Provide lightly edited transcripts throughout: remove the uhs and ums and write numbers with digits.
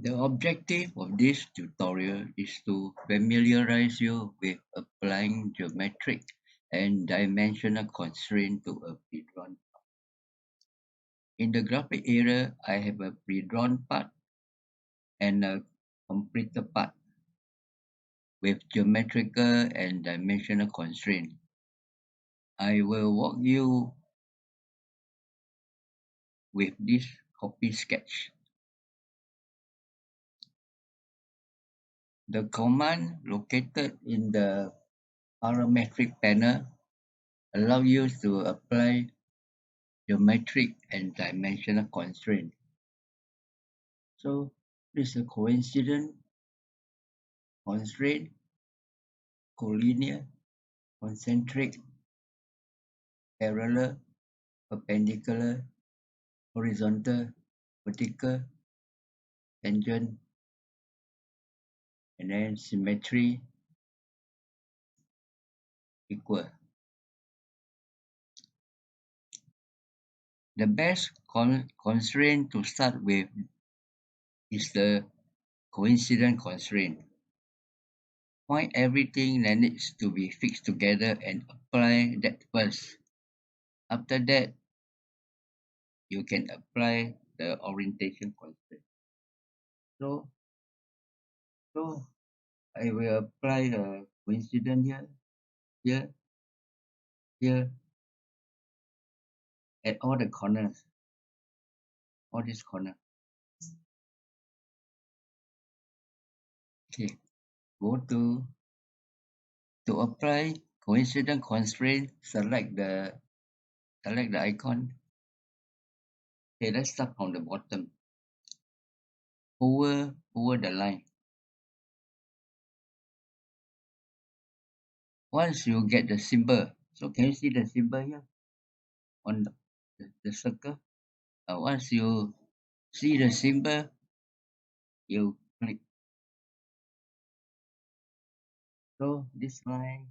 The objective of this tutorial is to familiarize you with applying geometric and dimensional constraint to a pre-drawn. In the graphic area, I have a pre-drawn part and a completed part with geometrical and dimensional constraint. I will walk you with this copy sketch. The command located in the parametric panel allow you to apply geometric and dimensional constraint. So this is a coincident constraint, collinear, concentric, parallel, perpendicular, horizontal, vertical, tangent, and then symmetry equal. The best constraint to start with is the coincident constraint. Find everything that needs to be fixed together and apply that first. After that, you can apply the orientation constraint. So, so I will apply a coincident here, here, here, at all the corners, all these corners. Okay, go to apply coincident constraint, select the icon. Okay, let's start from the bottom. Over the line. Once you get the symbol, so can you see the symbol here on the circle? Once you see the symbol, you click. So this line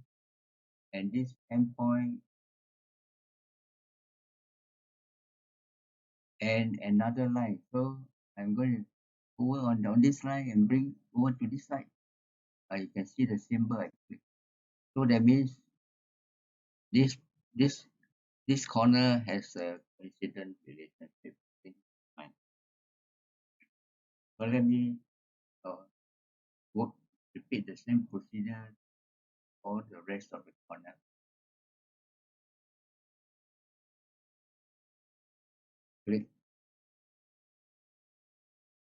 and this endpoint and another line. So I'm going to over on this line and bring over to this side. You can see the symbol I click. So that means this this this corner has a coincident relationship. Fine. So let me work repeat the same procedure for the rest of the corner. Click,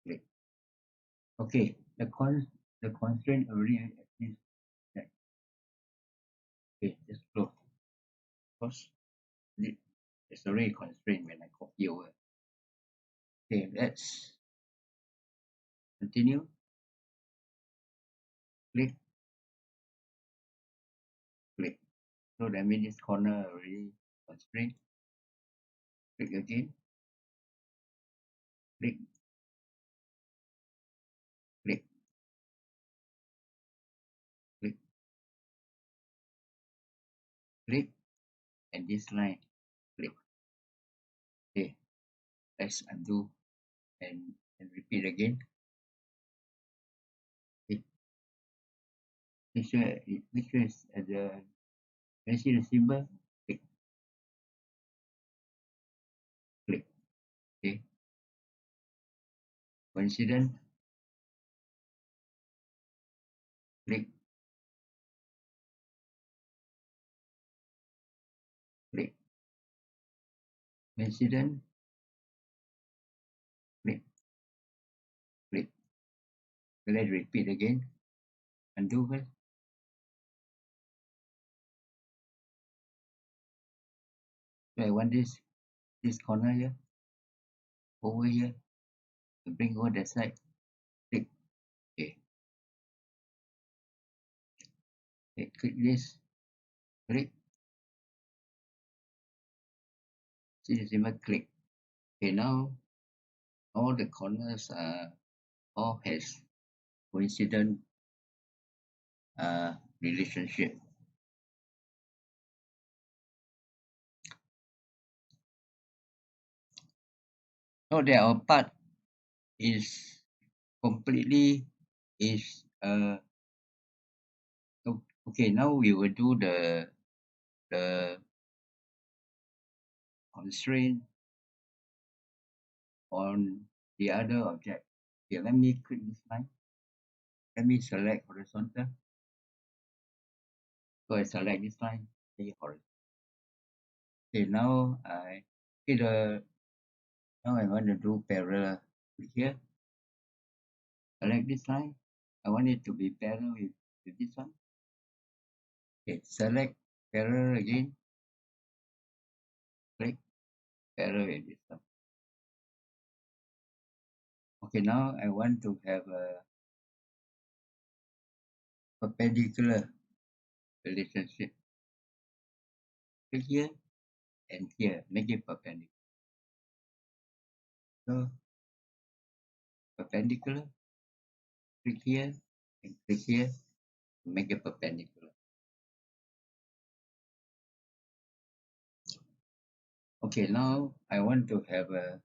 click. Okay, the constraint already exists. Okay, just close. Close. It's already constrained when I copy over. Okay, let's continue. Click, click. So that means this corner already constrained. Click again. Click, click, click, click, and this line. Click. Okay, let's undo and repeat again. Okay. Make sure it's at the. Can you see the symbol? Click, click. Okay. Coincident. Click, click. Coincident. Click, click. So let's repeat again. Undo first. So I want this corner here over here to bring over that side. Click. Okay. Okay. Click this. Click. See the symbol. Click. Okay. Now all the corners all has coincident relationship. So that our part is completely is okay. Now we will do the constraint on the other object. Okay, let me click this line. Let me select horizontal. So I select this line, okay, horizontal. Okay, now I want to do parallel. Click here, select this line. I want it to be parallel with this one. Okay, select parallel again, click parallel with this one. Okay, now I want to have a perpendicular relationship. Click here and here, make it perpendicular. So perpendicular, click here and click here, make it perpendicular. Okay, now I want to have a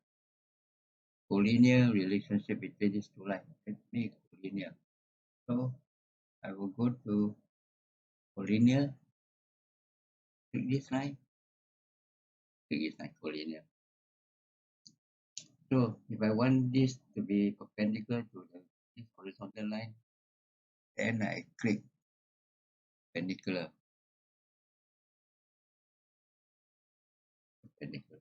collinear relationship between these two lines. Let me collinear. So I will go to collinear, click this line, click this line, collinear. So if I want this to be perpendicular to this horizontal line, then I click perpendicular, perpendicular.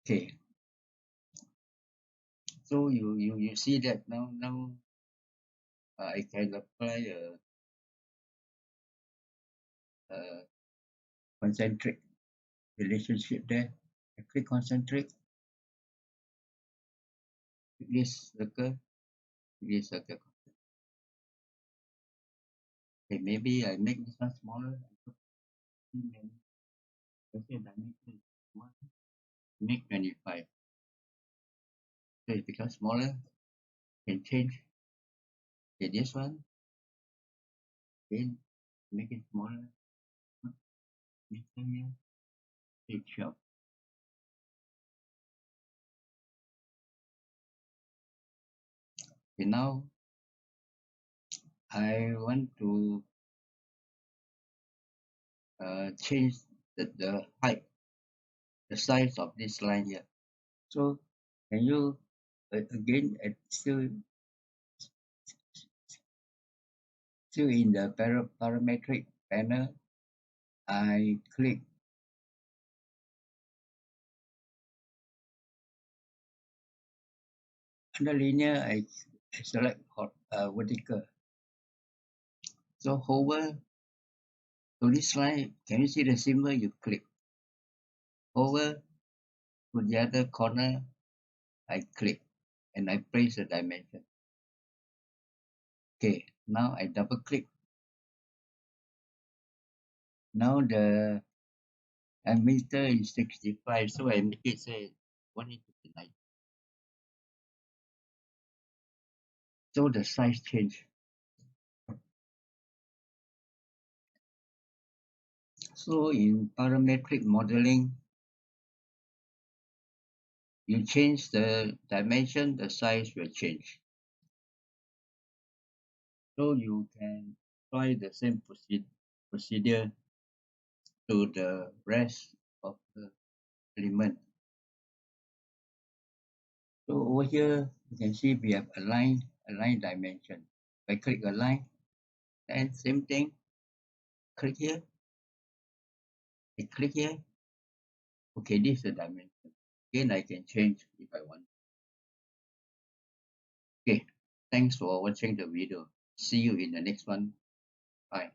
Okay, so you see that now I can apply a concentric relationship there. I click concentric, click this circle, click this circle. Okay, maybe I make this one smaller. Let's say dimension one, make 25. So it becomes smaller. Can change. Okay, this one, then make it smaller. This one here, make 12. Okay, now I want to change the height, the size of this line here. So can you again still in the parametric panel, I click under linear, I select vertical. So hover to this line, can you see the symbol? You click. Hover to the other corner, I click and I place the dimension. Okay, now I double click. Now the diameter is 65, so I make it say 189. So the size change. So in parametric modeling, you change the dimension, the size will change. So you can apply the same procedure to the rest of the element. So over here, you can see we have align dimension. If I click align, and same thing, click here, I click here. Okay, this is the dimension. Again, I can change if I want. Okay, thanks for watching the video. See you in the next one. Bye.